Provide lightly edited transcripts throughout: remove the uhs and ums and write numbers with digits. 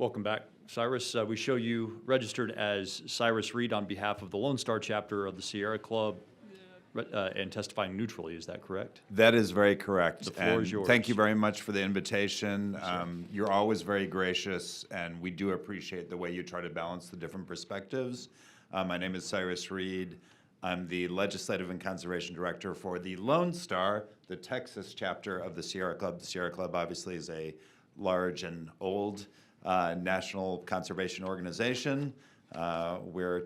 Welcome back, Cyrus. We show you registered as Cyrus Reed on behalf of the Lone Star chapter of the Sierra Club and testifying neutrally. Is that correct? That is very correct. The floor is yours. Thank you very much for the invitation. You're always very gracious, and we do appreciate the way you try to balance the different perspectives. My name is Cyrus Reed. I'm the Legislative and Conservation Director for the Lone Star, the Texas chapter of the Sierra Club. The Sierra Club obviously is a large and old national conservation organization. Where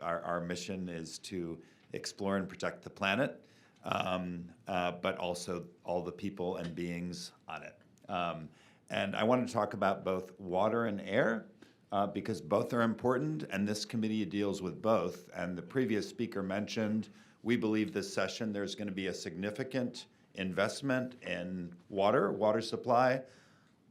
our mission is to explore and protect the planet, but also all the people and beings on it. And I want to talk about both water and air because both are important, and this committee deals with both. And the previous speaker mentioned, we believe this session there's going to be a significant investment in water supply,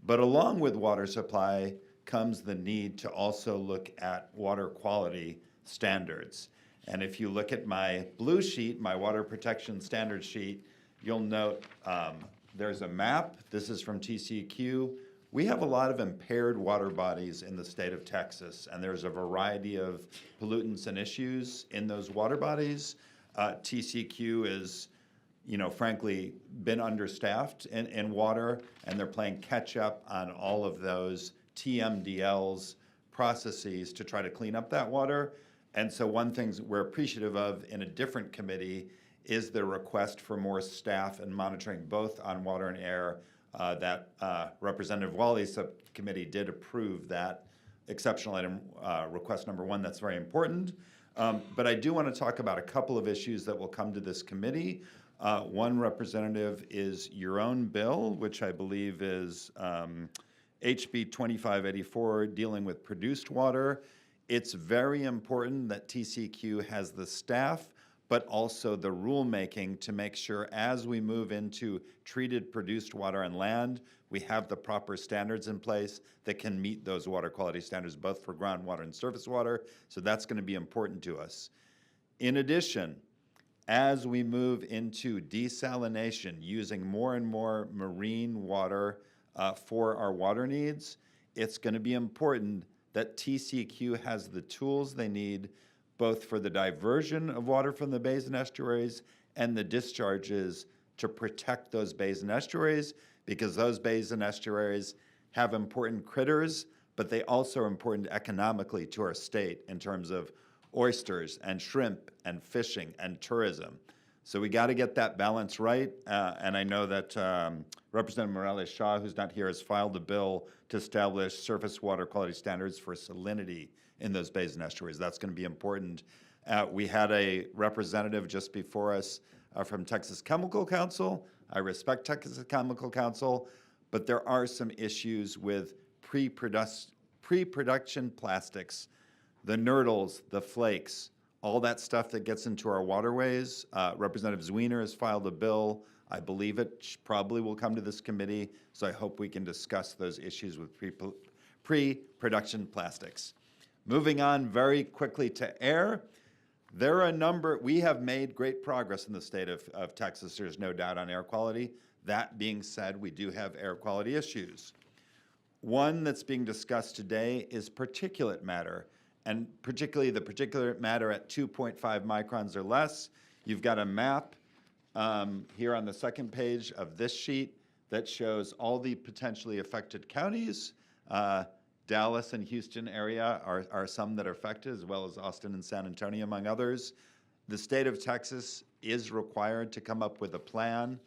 but along with water supply comes the need to also look at water quality standards. And if you look at my blue sheet, my water protection standard sheet, you'll note there's a map. This is from TCEQ. We have a lot of impaired water bodies in the state of Texas, and there's a variety of pollutants and issues in those water bodies. TCEQ is, frankly, been understaffed in water, and they're playing catch up on all of those TMDLs processes to try to clean up that water. And so one thing we're appreciative of in a different committee is the request for more staff and monitoring both on water and air. That Representative Wally's subcommittee did approve that exceptional item request number 1. That's very important. But I do want to talk about a couple of issues that will come to this committee. One, Representative, is your own bill, which I believe is HB 2584, dealing with produced water. It's very important that TCEQ has the staff, but also the rulemaking to make sure as we move into treated produced water and land, we have the proper standards in place that can meet those water quality standards, both for groundwater and surface water. So that's going to be important to us. In addition, as we move into desalination, using more and more marine water for our water needs, it's going to be important that TCEQ has the tools they need both for the diversion of water from the bays and estuaries and the discharges to protect those bays and estuaries, because those bays and estuaries have important critters, but they also are important economically to our state in terms of oysters and shrimp and fishing and tourism. So we got to get that balance right, and I know that Representative Morales-Shaw, who's not here, has filed a bill to establish surface water quality standards for salinity in those bays and estuaries. That's going to be important. We had a representative just before us from Texas Chemical Council. I respect Texas Chemical Council, but there are some issues with pre-production plastics, the nurdles, the flakes, all that stuff that gets into our waterways. Representative Zwiener has filed a bill. I believe it probably will come to this committee, so I hope we can discuss those issues with pre-production plastics. Moving on very quickly to air, there are a number, we have made great progress in the state of Texas, there's no doubt on air quality. That being said, we do have air quality issues. One that's being discussed today is particulate matter, and particularly the particulate matter at 2.5 microns or less. You've got a map here on the second page of this sheet that shows all the potentially affected counties. Dallas and Houston area are some that are affected, as well as Austin and San Antonio, among others. The state of Texas is required to come up with a plan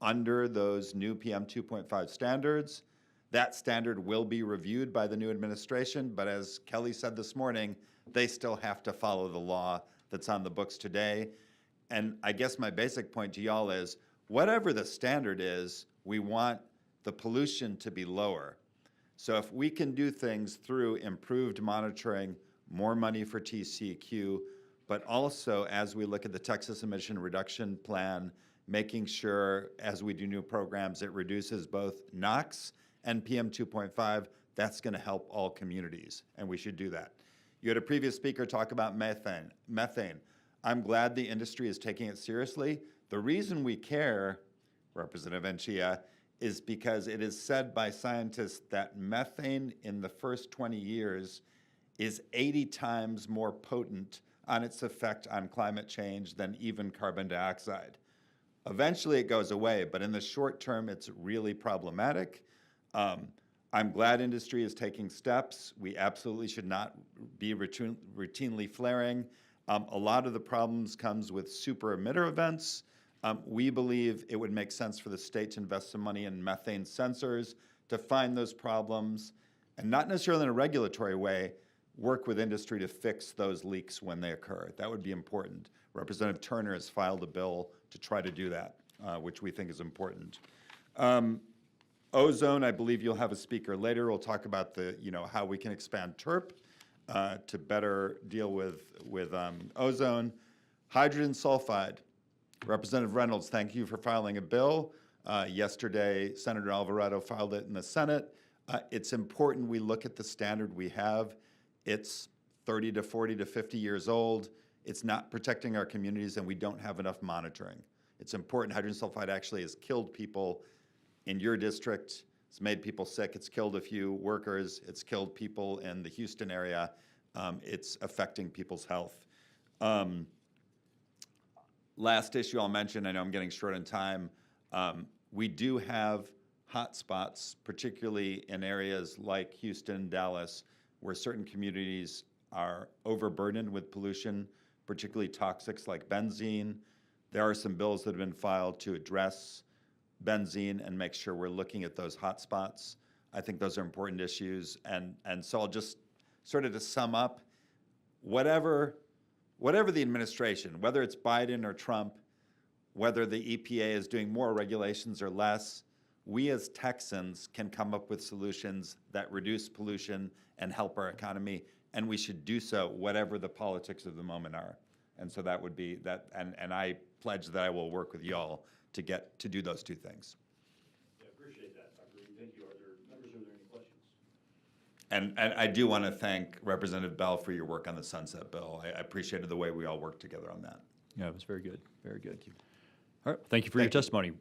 under those new PM 2.5 standards. That standard will be reviewed by the new administration, but as Kelly said this morning, they still have to follow the law that's on the books today. And I guess my basic point to y'all is, whatever the standard is, we want the pollution to be lower. So if we can do things through improved monitoring, more money for TCEQ, but also as we look at the Texas Emission Reduction Plan, making sure as we do new programs, it reduces both NOx and PM 2.5, that's going to help all communities, and we should do that. You had a previous speaker talk about methane. I'm glad the industry is taking it seriously. The reason we care, Representative Enchia, is because it is said by scientists that methane in the first 20 years is 80 times more potent on its effect on climate change than even carbon dioxide. Eventually it goes away, but in the short term, it's really problematic. I'm glad industry is taking steps. We absolutely should not be routinely flaring. A lot of the problems comes with super emitter events. We believe it would make sense for the state to invest some money in methane sensors to find those problems, and not necessarily in a regulatory way, work with industry to fix those leaks when they occur. That would be important. Representative Turner has filed a bill to try to do that, which we think is important. Ozone, I believe you'll have a speaker later. We'll talk about how we can expand TERP to better deal with ozone. Hydrogen sulfide. Representative Reynolds, thank you for filing a bill. Yesterday, Senator Alvarado filed it in the Senate. It's important we look at the standard we have. It's 30 to 40 to 50 years old. It's not protecting our communities, and we don't have enough monitoring. It's important. Hydrogen sulfide actually has killed people in your district. It's made people sick. It's killed a few workers. It's killed people in the Houston area. It's affecting people's health. Last issue I'll mention, I know I'm getting short on time. We do have hot spots, particularly in areas like Houston, Dallas, where certain communities are overburdened with pollution, particularly toxics like benzene. There are some bills that have been filed to address benzene and make sure we're looking at those hot spots. I think those are important issues. And so I'll just sort of to sum up, whatever the administration, whether it's Biden or Trump, whether the EPA is doing more regulations or less, we as Texans can come up with solutions that reduce pollution and help our economy, and we should do so whatever the politics of the moment are. And so that would be that, and I pledge that I will work with y'all to do those two things. Yeah, appreciate that, Dr. Reed. Thank you. Are there any questions? And I do want to thank Representative Bell for your work on the Sunset Bill. I appreciated the way we all worked together on that. Yeah, it was very good. Very good. All right. Thank you for your testimony.